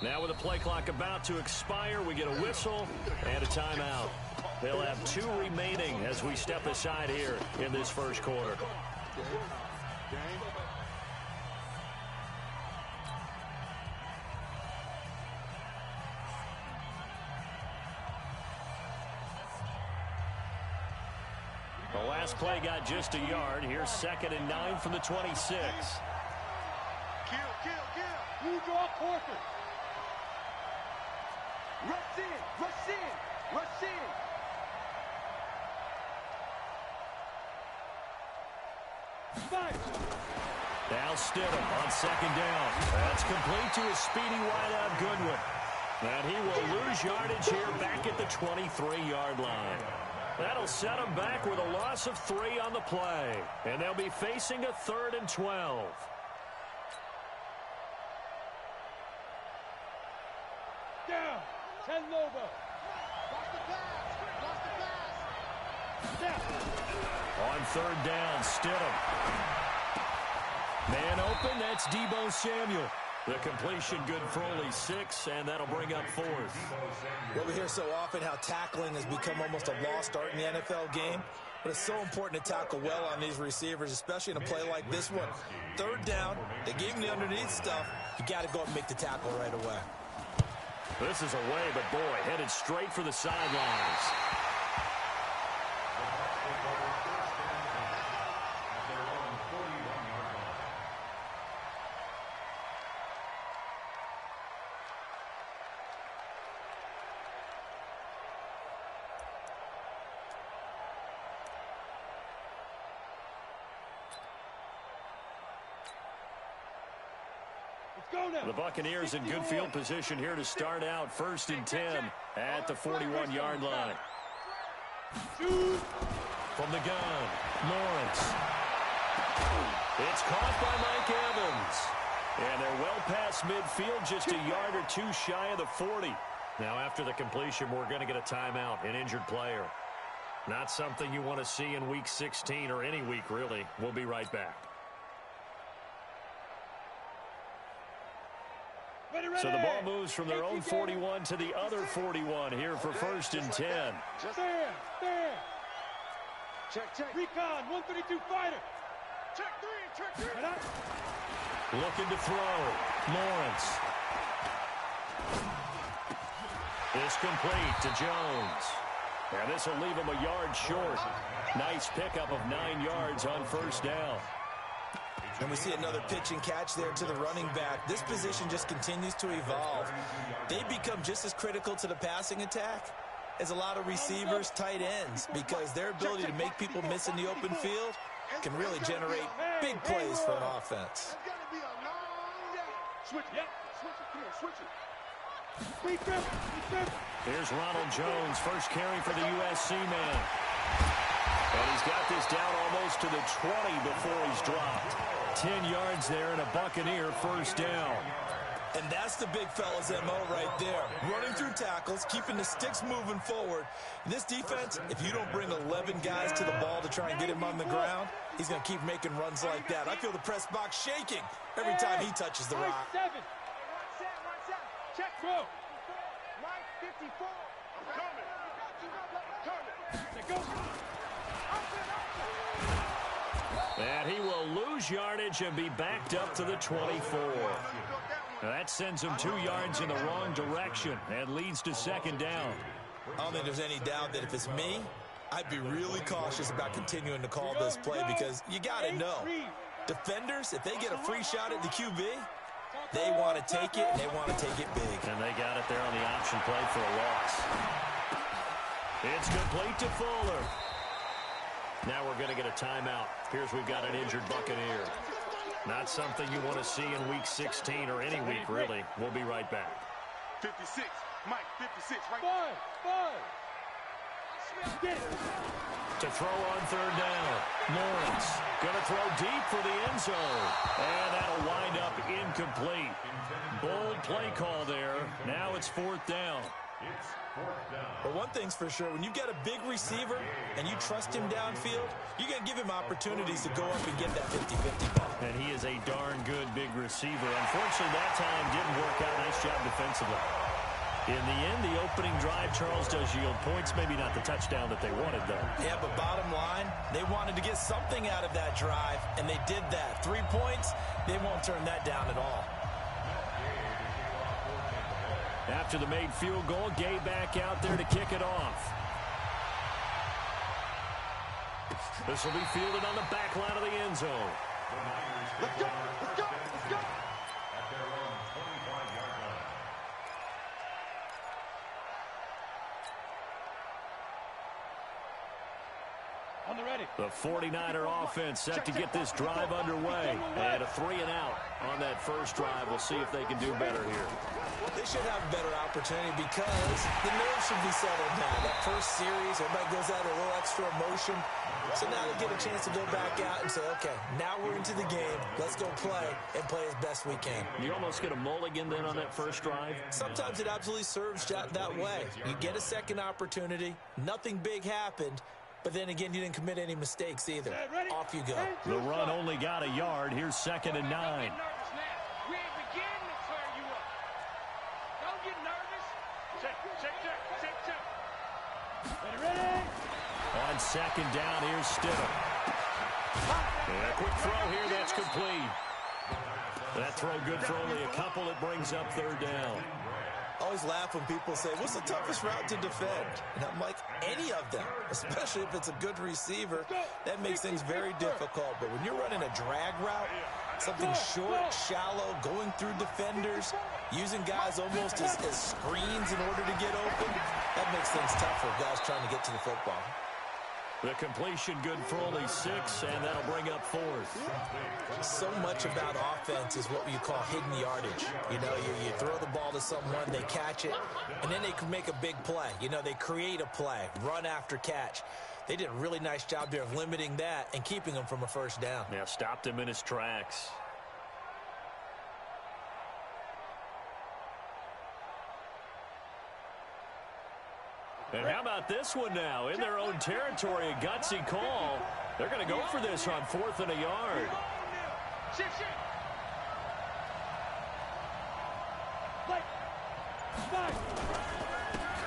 Now with the play clock about to expire, we get a whistle and a timeout. They'll have 2 remaining as we step aside here in this first quarter. The last play got just a yard. Here's 2nd and 9 from the 26. Kill. You draw quarter. Rush in. Now Stidham on 2nd down. That's complete to his speedy wideout Goodwin. And he will lose yardage here back at the 23-yard line. That'll set him back with a loss of 3 on the play. And they'll be facing a 3rd and 12. Down. 10 Lobo. On 3rd down, Stidham. Man open, that's Deebo Samuel. The completion good for only 6, and that'll bring up 4th. Well, we hear so often how tackling has become almost a lost art in the NFL game. But it's so important to tackle well on these receivers, especially in a play like this one. 3rd down, they gave him the underneath stuff. You got to go and make the tackle right away. This is away, but boy, headed straight for the sidelines. The Buccaneers in good field position here to start out 1st and 10 at the 41-yard line. From the gun, Lawrence. It's caught by Mike Evans. And they're well past midfield, just a yard or 2 shy of the 40. Now after the completion, we're going to get a timeout, an injured player. Not something you want to see in Week 16 or any week, really. We'll be right back. So the ball moves from their own 41 to the other 41 here for 1st and 10. Stand. Check. Recon, 132 fighter. Check 3. Looking to throw. Lawrence. It's complete to Jones. And this will leave him a yard short. Nice pickup of 9 yards on 1st down. And we see another pitch and catch there to the running back. This position just continues to evolve. They become just as critical to the passing attack as a lot of receivers, tight ends, because their ability to make people miss in the open field can really generate big plays for an offense. Switch it. Here's Ronald Jones, first carry for the USC man. And he's got this down almost to the 20 before he's dropped. 10 yards there and a Buccaneer 1st down. And that's the big fella's MO right there. Running through tackles, keeping the sticks moving forward. In this defense, if you don't bring 11 guys to the ball to try and get him on the ground, he's going to keep making runs like that. I feel the press box shaking every time he touches the rock. 7. Check, bro. Mike 54. Coming. And he will lose yardage and be backed up to the 24. Now that sends him 2 yards in the wrong direction and leads to 2nd down. I don't think there's any doubt that if it's me, I'd be really cautious about continuing to call this play because you got to know, defenders, if they get a free shot at the QB, they want to take it, and they want to take it big. And they got it there on the option play for a loss. It's complete to Fuller. Now we're going to get a timeout. Here's we've got an injured Buccaneer. Not something you want to see in Week 16 or any week, really. We'll be right back. 56. Mike, 56. Right. 5. To throw on 3rd down. Lawrence going to throw deep for the end zone. And that'll wind up incomplete. Bold play call there. Now it's 4th down. But one thing's for sure. When you get a big receiver and you trust him downfield, you're going to give him opportunities to go up and get that 50-50 ball. And he is a darn good big receiver. Unfortunately, that time didn't work out. Nice job defensively. In the end, the opening drive, Charles, does yield points. Maybe not the touchdown that they wanted, though. Yeah, but bottom line, they wanted to get something out of that drive, and they did that. 3 points, they won't turn that down at all. After the made field goal, Gay back out there to kick it off. This will be fielded on the back line of the end zone. Let's go, let's go, let's go. On the ready. The 49er offense set to get this drive underway. And a 3-and-out on that first drive. We'll see if they can do better here. They should have a better opportunity because the nerves should be settled now. That first series, everybody goes out a little extra emotion. So now they get a chance to go back out and say, okay, now we're into the game. Let's go play and play as best we can. You almost get a mulligan then on that first drive. Sometimes it absolutely serves that way. You get a second opportunity. Nothing big happened. But then again, you didn't commit any mistakes either. Off you go. The run only got a yard. Here's 2nd and 9. We ain't beginning to tear you up. Don't get nervous. Check. Ready. On 2nd down, here's Stidham. And a quick throw here, that's complete. That throw good for only a couple. It brings up 3rd down. I always laugh when people say, what's the toughest route to defend? And I'm like, any of them, especially if it's a good receiver. That makes things very difficult. But when you're running a drag route, something short, shallow, going through defenders, using guys almost as screens in order to get open, that makes things tough for guys trying to get to the football. The completion good for only 6, and that'll bring up 4th. So much about offense is what you call hidden yardage. You know, you throw the ball to someone, they catch it, and then they can make a big play. You know, they create a play, run after catch. They did a really nice job there of limiting that and keeping him from a first down. Yeah, stopped him in his tracks. And how about this one now? In their own territory, a gutsy call. They're going to go for this on 4th and a yard. Shift.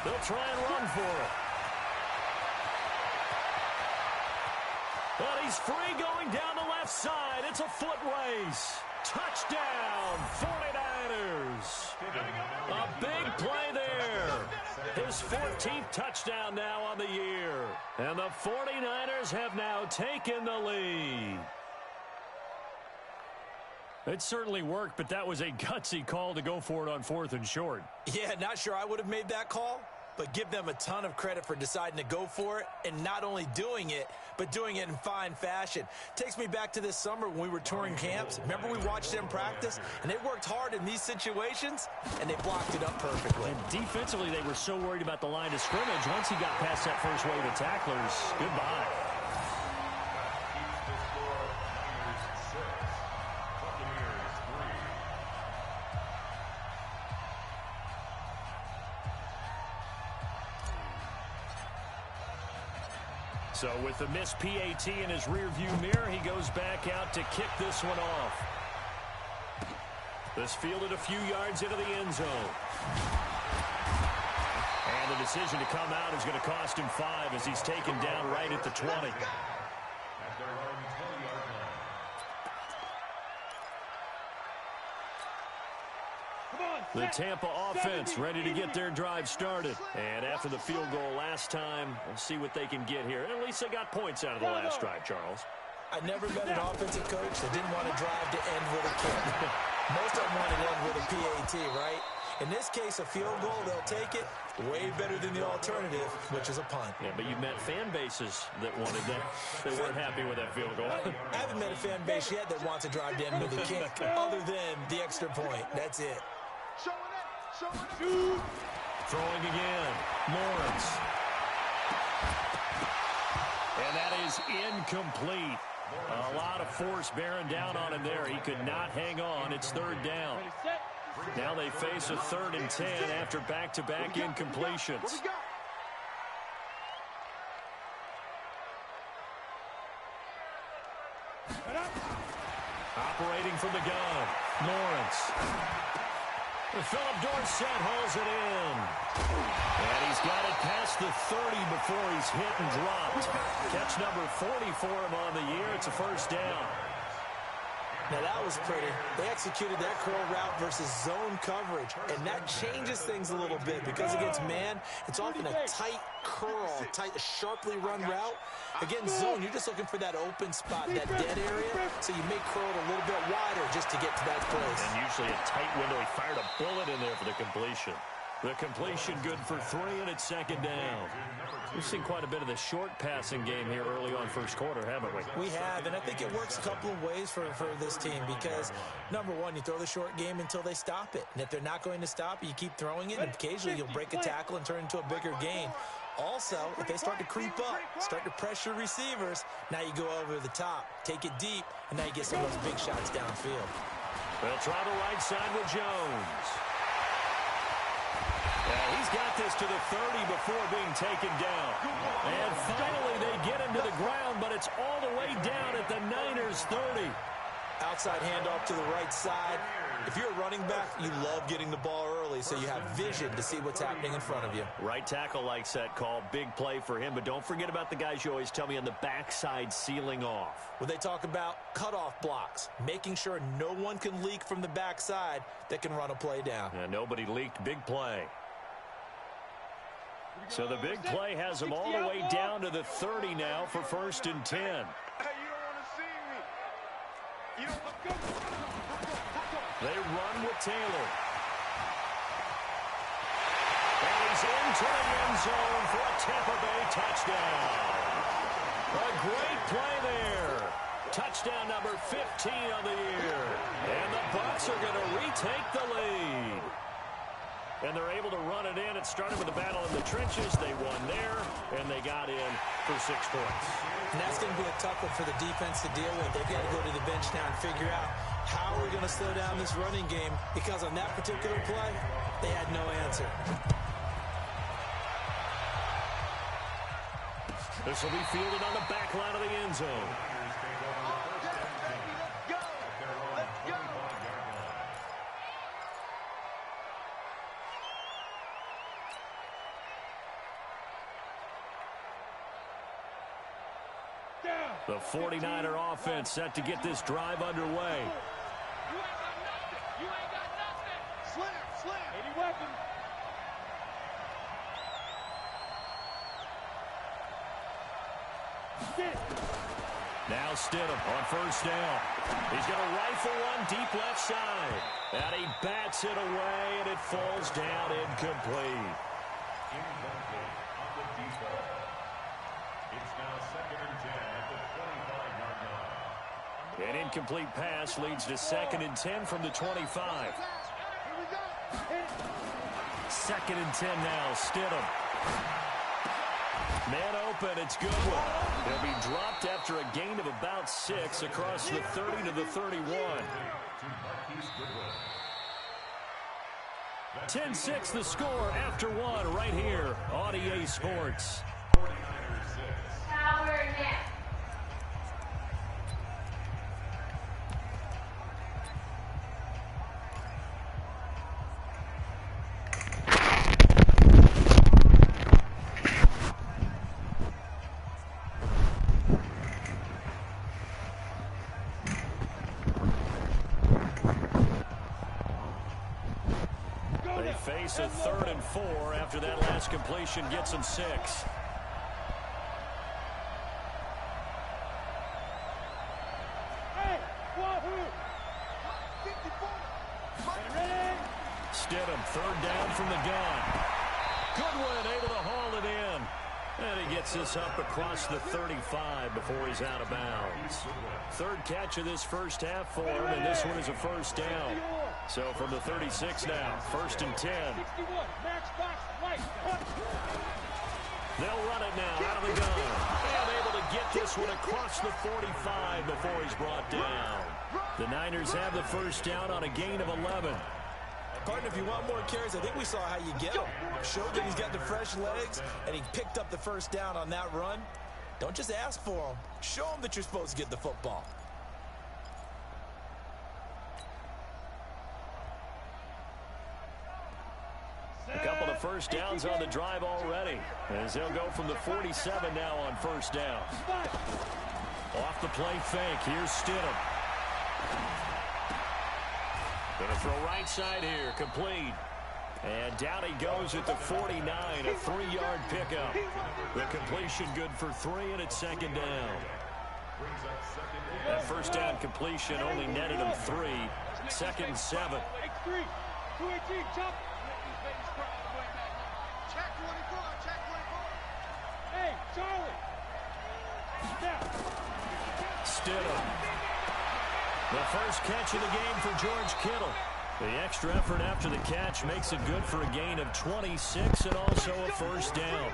They'll try and run for it. But he's free going down the left side. It's a foot race. Touchdown, 49ers. A big play there. His 14th touchdown now on the year. And the 49ers have now taken the lead. It certainly worked, but that was a gutsy call to go for it on 4th and short. Yeah, not sure I would have made that call, but give them a ton of credit for deciding to go for it and not only doing it, but doing it in fine fashion. Takes me back to this summer when we were touring camps. Remember we watched them practice, and they worked hard in these situations, and they blocked it up perfectly. And defensively, they were so worried about the line of scrimmage. Once he got past that first wave of tacklers, goodbye. So with the missed PAT in his rearview mirror, he goes back out to kick this one off. This fielded a few yards into the end zone. And the decision to come out is going to cost him 5 as he's taken down right at the 20. The Tampa offense ready to get their drive started. And after the field goal last time, we'll see what they can get here. At least they got points out of the last drive, Charles. I never met an offensive coach that didn't want to drive to end with a kick. Most of them want to end with a PAT, right? In this case, a field goal, they'll take it. Way better than the alternative, which is a punt. Yeah, but you've met fan bases that wanted that. They weren't happy with that field goal. I haven't met a fan base yet that wants to drive to end with a kick, other than the extra point. That's it. Throwing again. Lawrence. And that is incomplete. A lot of force bearing down on him there. He could not hang on. It's 3rd down. Now they face a 3rd and 10 after back-to-back incompletions. from the gun. Lawrence. Philip Dorsett hauls it in. And he's got it past the 30 before he's hit and dropped. Catch number 40 for him on the year. It's a first down. Now, that was pretty. They executed that curl route versus zone coverage, and that changes things a little bit because against man, it's often a tight curl, sharply run route. Against zone, you're just looking for that open spot, that dead area, so you may curl it a little bit wider just to get to that place. And usually a tight window. He fired a bullet in there for the completion. The completion good for 3, and it's second down. We've seen quite a bit of the short passing game here early on first quarter, haven't we? We have, and I think it works a couple of ways for this team because, number one, you throw the short game until they stop it. And if they're not going to stop it, you keep throwing it, and occasionally you'll break a tackle and turn into a bigger gain. Also, if they start to creep up, start to pressure receivers, now you go over the top, take it deep, and now you get some of those big shots downfield. They'll try the right side with Jones. Yeah, he's got this to the 30 before being taken down. And finally they get him to the ground, but it's all the way down at the Niners' 30. Outside handoff to the right side. If you're a running back, you love getting the ball early so you have vision to see what's happening in front of you. Right tackle likes that call. Big play for him, but don't forget about the guys you always tell me on the backside sealing off. When they talk about cutoff blocks, making sure no one can leak from the backside that can run a play down. And nobody leaked. Big play. So the big play has them all the way down to the 30 now for 1st and 10. Hey, you don't want to see me. You don't look good. They run with Taylor. And he's into the end zone for a Tampa Bay touchdown. A great play there. Touchdown number 15 on the year. And the Bucs are going to retake the lead. And they're able to run it in. It started with a battle in the trenches. They won there, and they got in for 6 points. And that's going to be a tough one for the defense to deal with. They've got to go to the bench now and figure out how we're going to slow down this running game, because on that particular play, they had no answer. This will be fielded on the back line of the end zone. The 49er offense set to get this drive underway. You ain't got nothing. You ain't got nothing. Slam. Any weapon. Now Stidham on first down. He's going to rifle one deep left side. And he bats it away, and it falls down incomplete. An incomplete pass leads to 2nd and 10 from the 25. 2nd and 10 now, Stidham. Man open, it's Goodwin. He'll be dropped after a gain of about 6 across the 30 to the 31. 10-6 the score after 1 right here on EA Sports. Power net. Face a 3rd and 4 after that last completion gets him 6. Hey, wahoo! Stidham, 3rd down from the gun. Goodwin able to haul it in. And he gets this up across the 35 before he's out of bounds. 3rd catch of this first half for him, and this one is a first down. So from the 36 now, 1st and 10. They'll run it now out of the gun. And able to get this one across the 45 before he's brought down. The Niners have the first down on a gain of 11. Partner, if you want more carries, I think we saw how you get him. Showed that he's got the fresh legs, and he picked up the first down on that run. Don't just ask for him. Show him that you're supposed to get the football. first downs on the drive already, as they'll go from the 47 now on first down. Off the play fake. Here's Stidham. Going to throw right side here. Complete. And down he goes at the 49. A 3-yard pickup. The completion good for 3, and it's second down. That first down completion only netted him 3. Second and 7. Hey, Charlie. Stidham. The first catch of the game for George Kittle. The extra effort after the catch makes it good for a gain of 26 and also a first down.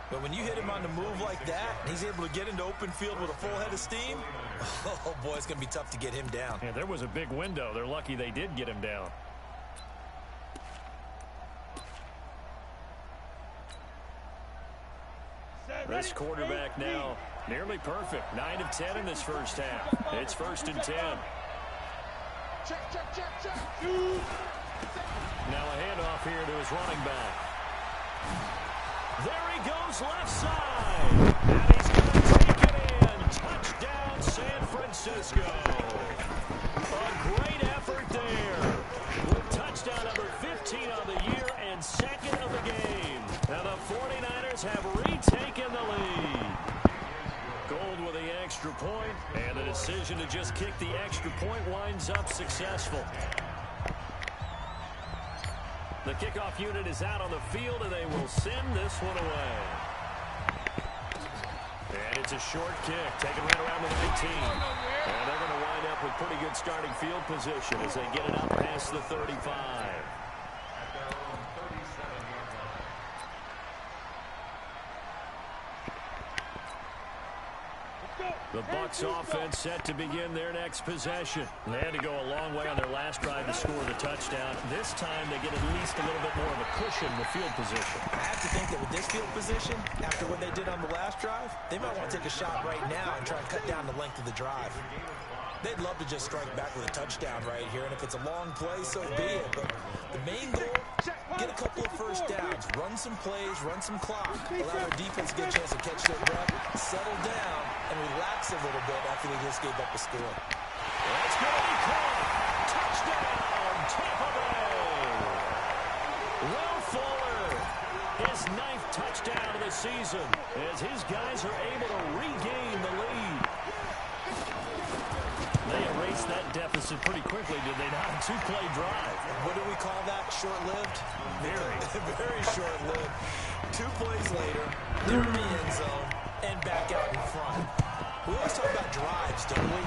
But when you hit him on the move like that, he's able to get into open field with a full head of steam, oh boy, it's going to be tough to get him down. Yeah, there was a big window. They're lucky they did get him down. This quarterback now nearly perfect. 9 of 10 in this first half. It's first and 10. Check. Now a handoff here to his running back. There he goes left side. And he's going to take it in. Touchdown San Francisco. A great effort there. With touchdown number 15 on the year and second of the game. Now the 49ers have retaken the lead. Gold with the extra point, and the decision to just kick the extra point winds up successful. The kickoff unit is out on the field, and they will send this one away. And it's a short kick, taken right around the 19. And they're going to wind up with pretty good starting field position as they get it up past the 35. The Bucs offense set to begin their next possession. They had to go a long way on their last drive to score the touchdown. This time they get at least a little bit more of a cushion with field position. I have to think that with this field position, after what they did on the last drive, they might want to take a shot right now and try and cut down the length of the drive. They'd love to just strike back with a touchdown right here, and if it's a long play, so be it. But the main goal, get a couple of first downs, run some plays, run some clock, allow their defense to get a chance to catch their breath, settle down, and relax a little bit after they just gave up a score. That's going to be caught. Touchdown, Tampa Bay. Will Fuller, his 9th touchdown of the season, as his guys are able to regain the lead. They erased that deficit pretty quickly, did they not? A 2-play drive. What do we call that? Short-lived? Very. Very short-lived. 2 plays later, they're in the end zone and back out in front. We always talk about drives, don't we?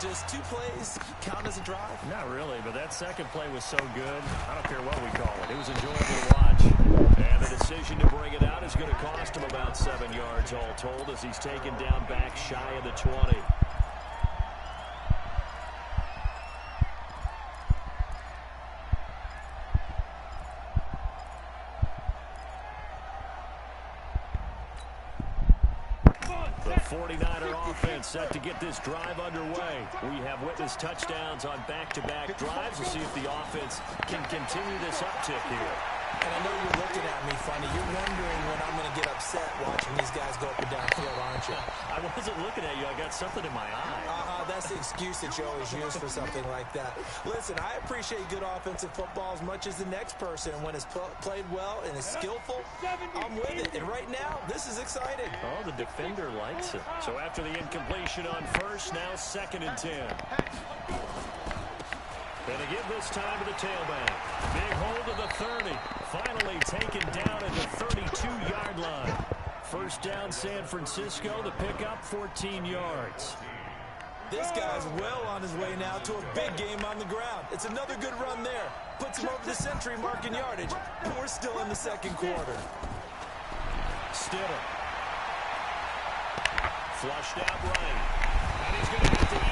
Does 2 plays count as a drive? Not really, but that second play was so good. I don't care what we call it. It was enjoyable to watch. And the decision to bring it out is going to cost him about 7 yards all told as he's taken down back shy of the 20. The 49er offense set to get this drive underway. We have witnessed touchdowns on back-to-back drives. We'll see if the offense can continue this uptick here. And I know you're looking at me funny. You're wondering when I'm going to get upset watching these guys go up and down field, aren't you? I wasn't looking at you. I got something in my eye. That's the excuse that you always use for something like that. Listen, I appreciate good offensive football as much as the next person. When it's played well and is skillful, I'm with it. And right now, this is exciting. Oh, the defender likes it. So after the incompletion on first, now second and 10. Going to give this time to the tailback. Big hold of the 30. Finally taken down at the 32-yard line. First down, San Francisco. The pickup, 14 yards. This guy's well on his way now to a big game on the ground. It's another good run there. Puts him over the century mark in yardage. And we're still in the second quarter. Stidham. Flushed out right. And he's going to get to